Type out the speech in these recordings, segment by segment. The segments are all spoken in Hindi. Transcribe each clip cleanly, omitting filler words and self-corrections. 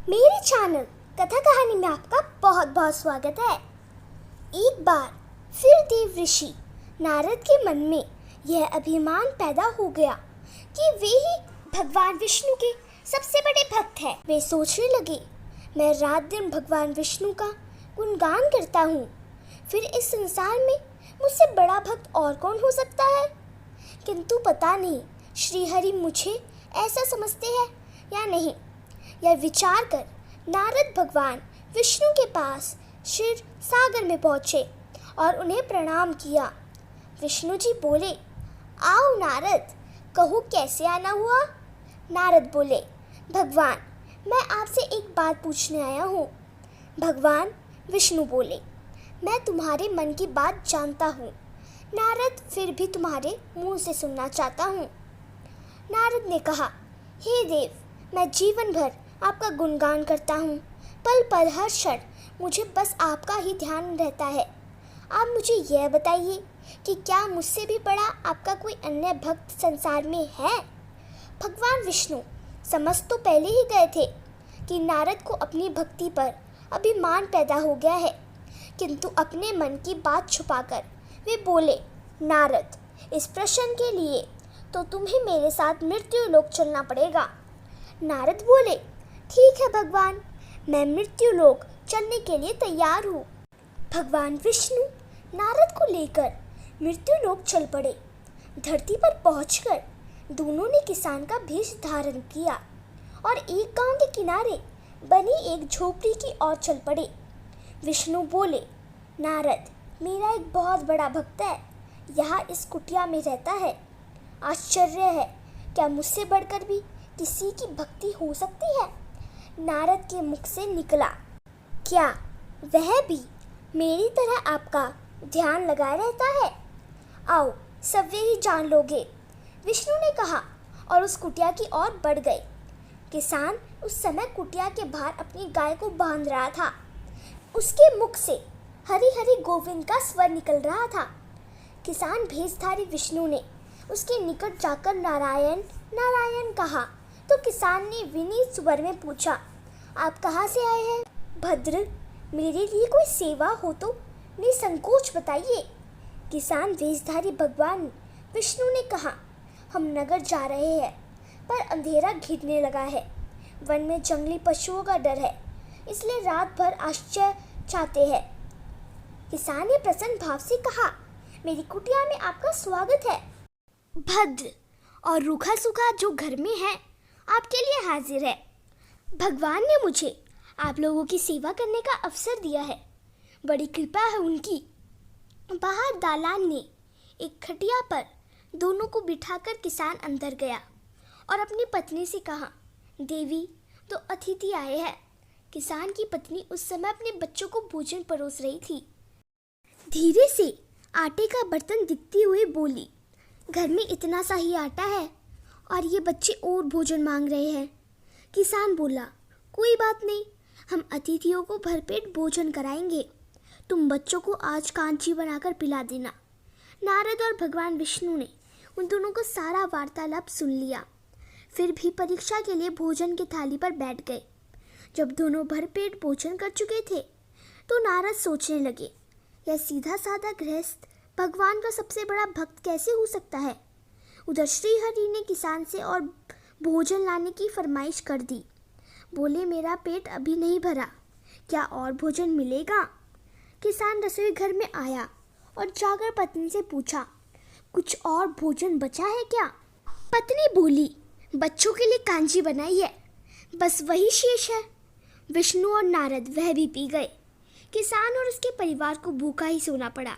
मेरे चैनल कथा कहानी में आपका बहुत बहुत स्वागत है। एक बार फिर देव ऋषि नारद के मन में यह अभिमान पैदा हो गया कि वे ही भगवान विष्णु के सबसे बड़े भक्त हैं। वे सोचने लगे, मैं रात दिन भगवान विष्णु का गुणगान करता हूँ, फिर इस संसार में मुझसे बड़ा भक्त और कौन हो सकता है। किंतु पता नहीं श्रीहरि मुझे ऐसा समझते हैं या नहीं। यह विचार कर नारद भगवान विष्णु के पास क्षीर सागर में पहुँचे और उन्हें प्रणाम किया। विष्णु जी बोले, आओ नारद, कहो कैसे आना हुआ। नारद बोले, भगवान मैं आपसे एक बात पूछने आया हूँ। भगवान विष्णु बोले, मैं तुम्हारे मन की बात जानता हूँ, नारद फिर भी तुम्हारे मुंह से सुनना चाहता हूँ। नारद ने कहा, हे देव, मैं जीवन भर आपका गुणगान करता हूँ, पल पल हर क्षण मुझे बस आपका ही ध्यान रहता है। आप मुझे यह बताइए कि क्या मुझसे भी बड़ा आपका कोई अन्य भक्त संसार में है। भगवान विष्णु समझ तो पहले ही गए थे कि नारद को अपनी भक्ति पर अभिमान पैदा हो गया है, किंतु अपने मन की बात छुपाकर वे बोले, नारद इस प्रश्न के लिए तो तुम्हें मेरे साथ मृत्यु लोक चलना पड़ेगा। नारद बोले, ठीक है भगवान, मैं मृत्यु लोक चलने के लिए तैयार हूँ। भगवान विष्णु नारद को लेकर मृत्यु लोक चल पड़े। धरती पर पहुंचकर दोनों ने किसान का भेष धारण किया और एक गांव के किनारे बनी एक झोपड़ी की ओर चल पड़े। विष्णु बोले, नारद मेरा एक बहुत बड़ा भक्त है, यहाँ इस कुटिया में रहता है। आश्चर्य है, क्या मुझसे बढ़कर भी किसी की भक्ति हो सकती है। नारद के मुख से निकला, क्या वह भी मेरी तरह आपका ध्यान लगाए रहता है। आओ सवे ही जान लोगे। विष्णु ने कहा और उस कुटिया की ओर बढ़ गए। किसान उस समय कुटिया के बाहर अपनी गाय को बांध रहा था। उसके मुख से हरि हरि गोविंद का स्वर निकल रहा था। किसान भेषधारी विष्णु ने उसके निकट जाकर नारायण नारायण कहा तो किसान ने विनीत स्वर में पूछा, आप कहाँ से आए हैं। भद्र, मेरे लिए कोई सेवा हो तो निसंकोच बताइए। किसान वेशधारी भगवान विष्णु ने कहा, हम नगर जा रहे हैं पर अंधेरा घिरने लगा है। वन में जंगली पशुओं का डर है, इसलिए रात भर आश्रय चाहते हैं। किसान ने प्रसन्न भाव से कहा, मेरी कुटिया में आपका स्वागत है। भद्र और रूखा सूखा जो घर में है आपके लिए हाजिर है। भगवान ने मुझे आप लोगों की सेवा करने का अवसर दिया है, बड़ी कृपा है उनकी। बाहर दालान में एक खटिया पर दोनों को बिठाकर किसान अंदर गया और अपनी पत्नी से कहा, देवी तो अतिथि आए हैं। किसान की पत्नी उस समय अपने बच्चों को भोजन परोस रही थी। धीरे से आटे का बर्तन दिखती हुई बोली, घर में इतना सा ही आटा है और ये बच्चे और भोजन मांग रहे हैं। किसान बोला, कोई बात नहीं, हम अतिथियों को भरपेट भोजन कराएंगे, तुम बच्चों को आज कांची बनाकर पिला देना। नारद और भगवान विष्णु ने उन दोनों को सारा वार्तालाप सुन लिया, फिर भी परीक्षा के लिए भोजन की थाली पर बैठ गए। जब दोनों भरपेट भोजन कर चुके थे तो नारद सोचने लगे, यह सीधा साधा गृहस्थ भगवान का सबसे बड़ा भक्त कैसे हो सकता है। उधर श्रीहरि ने किसान से और भोजन लाने की फरमाइश कर दी। बोले, मेरा पेट अभी नहीं भरा, क्या और भोजन मिलेगा। किसान रसोई घर में आया और जाकर पत्नी से पूछा, कुछ और भोजन बचा है क्या। पत्नी बोली, बच्चों के लिए कांजी बनाई है, बस वही शेष है। विष्णु और नारद वह भी पी गए। किसान और उसके परिवार को भूखा ही सोना पड़ा।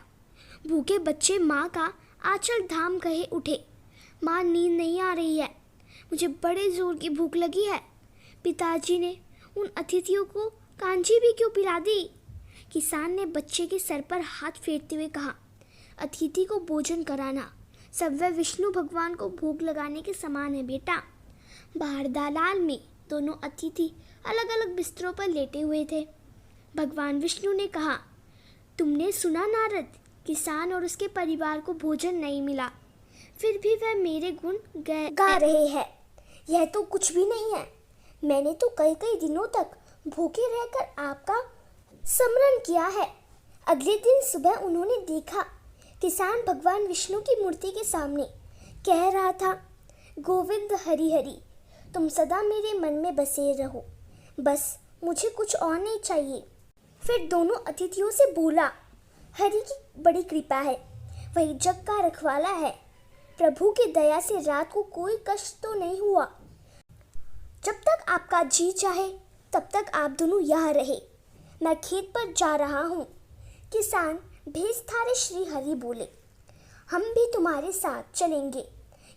भूखे बच्चे माँ का आंचल थाम कहे उठे, माँ नींद नहीं आ रही है, मुझे बड़े जोर की भूख लगी है। पिताजी ने उन अतिथियों को कांजी भी क्यों पिला दी। किसान ने बच्चे के सर पर हाथ फेरते हुए कहा, अतिथि को भोजन कराना सब विष्णु भगवान को भोग लगाने के समान है बेटा। बाहर दालान में दोनों अतिथि अलग अलग बिस्तरों पर लेटे हुए थे। भगवान विष्णु ने कहा, तुमने सुना नारद, किसान और उसके परिवार को भोजन नहीं मिला, फिर भी वह मेरे गुण गा रहे हैं। यह तो कुछ भी नहीं है, मैंने तो कई कई दिनों तक भूखे रहकर आपका स्मरण किया है। अगले दिन सुबह उन्होंने देखा किसान भगवान विष्णु की मूर्ति के सामने कह रहा था, गोविंद हरि हरि, तुम सदा मेरे मन में बसे रहो, बस मुझे कुछ और नहीं चाहिए। फिर दोनों अतिथियों से बोला, हरि की बड़ी कृपा है, वही जग का रखवाला है, प्रभु की दया से रात को कोई कष्ट तो नहीं हुआ। जब तक आपका जी चाहे तब तक आप दोनों यहाँ रहे, मैं खेत पर जा रहा हूँ। किसान भेषधारी श्री हरि बोले, हम भी तुम्हारे साथ चलेंगे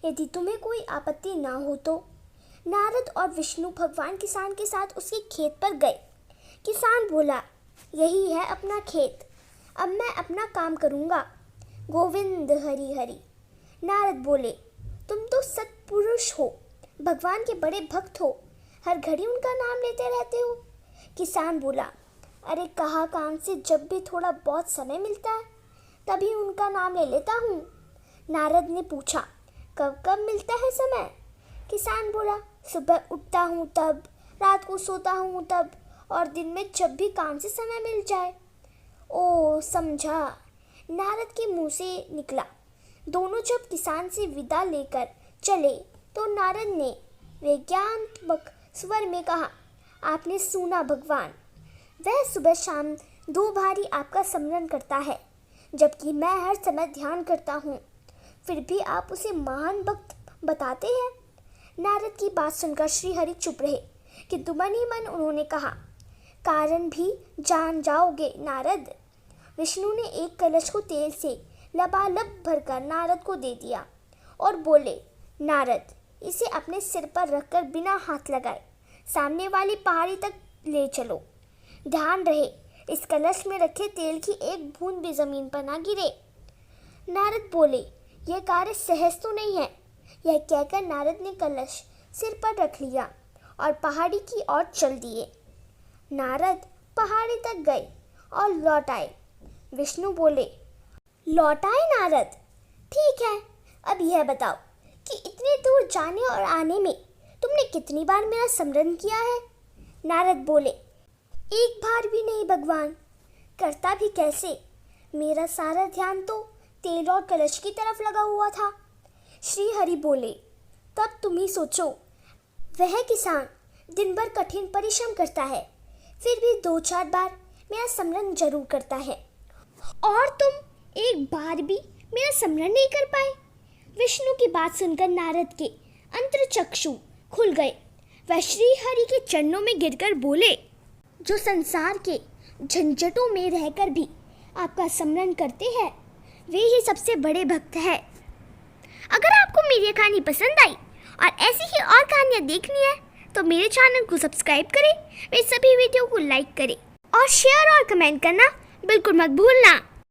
यदि तुम्हें कोई आपत्ति ना हो तो। नारद और विष्णु भगवान किसान के साथ उसके खेत पर गए। किसान बोला, यही है अपना खेत, अब मैं अपना काम करूँगा। गोविंद हरि हरि। नारद बोले, तुम तो सत्पुरुष हो, भगवान के बड़े भक्त हो, हर घड़ी उनका नाम लेते रहते हो। किसान बोला, अरे कहा काम से जब भी थोड़ा बहुत समय मिलता है तभी उनका नाम ले लेता हूँ। नारद ने पूछा, कब कब मिलता है समय? किसान बोला, सुबह उठता हूँ तब, रात को सोता हूँ तब, और दिन में जब भी काम से समय मिल जाए। ओ समझा, नारद के मुंह से निकला। दोनों जब किसान से विदा लेकर चले तो नारद ने विज्ञानात्मक स्वर में कहा, आपने सुना भगवान, वह सुबह शाम 2 बारी आपका स्मरण करता है, जबकि मैं हर समय ध्यान करता हूँ, फिर भी आप उसे महान भक्त बताते हैं। नारद की बात सुनकर श्री हरि चुप रहे, किंतु मन ही मन उन्होंने कहा, कारण भी जान जाओगे नारद। विष्णु ने एक कलश को तेल से लबालब भरकर नारद को दे दिया और बोले, नारद, इसे अपने सिर पर रखकर बिना हाथ लगाए सामने वाली पहाड़ी तक ले चलो। ध्यान रहे इस कलश में रखे तेल की एक बूंद भी जमीन पर ना गिरे। नारद बोले, यह कार्य सहज तो नहीं है। यह कहकर नारद ने कलश सिर पर रख लिया और पहाड़ी की ओर चल दिए। नारद पहाड़ी तक गए और लौट आए। विष्णु बोले, लौट आए नारद? ठीक है, अब यह बताओ कि इतने दूर जाने और आने में तुमने कितनी बार मेरा स्मरण किया है? नारद बोले, एक बार भी नहीं भगवान, करता भी कैसे, मेरा सारा ध्यान तो तेल और कलश की तरफ लगा हुआ था। श्री हरि बोले, तब तुम ही सोचो, वह किसान दिन भर कठिन परिश्रम करता है, फिर भी 2-4 बार मेरा स्मरण जरूर करता है, और तुम एक बार भी मेरा स्मरण नहीं कर पाए। विष्णु की बात सुनकर नारद के अंतर्चक्षु खुल गए। वह श्री हरि के चरणों में गिरकर बोले, जो संसार के झंझटों में रहकर भी आपका स्मरण करते हैं, वे ही सबसे बड़े भक्त हैं। अगर आपको मेरी कहानी पसंद आई और ऐसी ही और कहानियाँ देखनी है तो मेरे चैनल को सब्सक्राइब करें, मेरे सभी वीडियो को लाइक करें और शेयर और कमेंट करना बिल्कुल मत भूलना।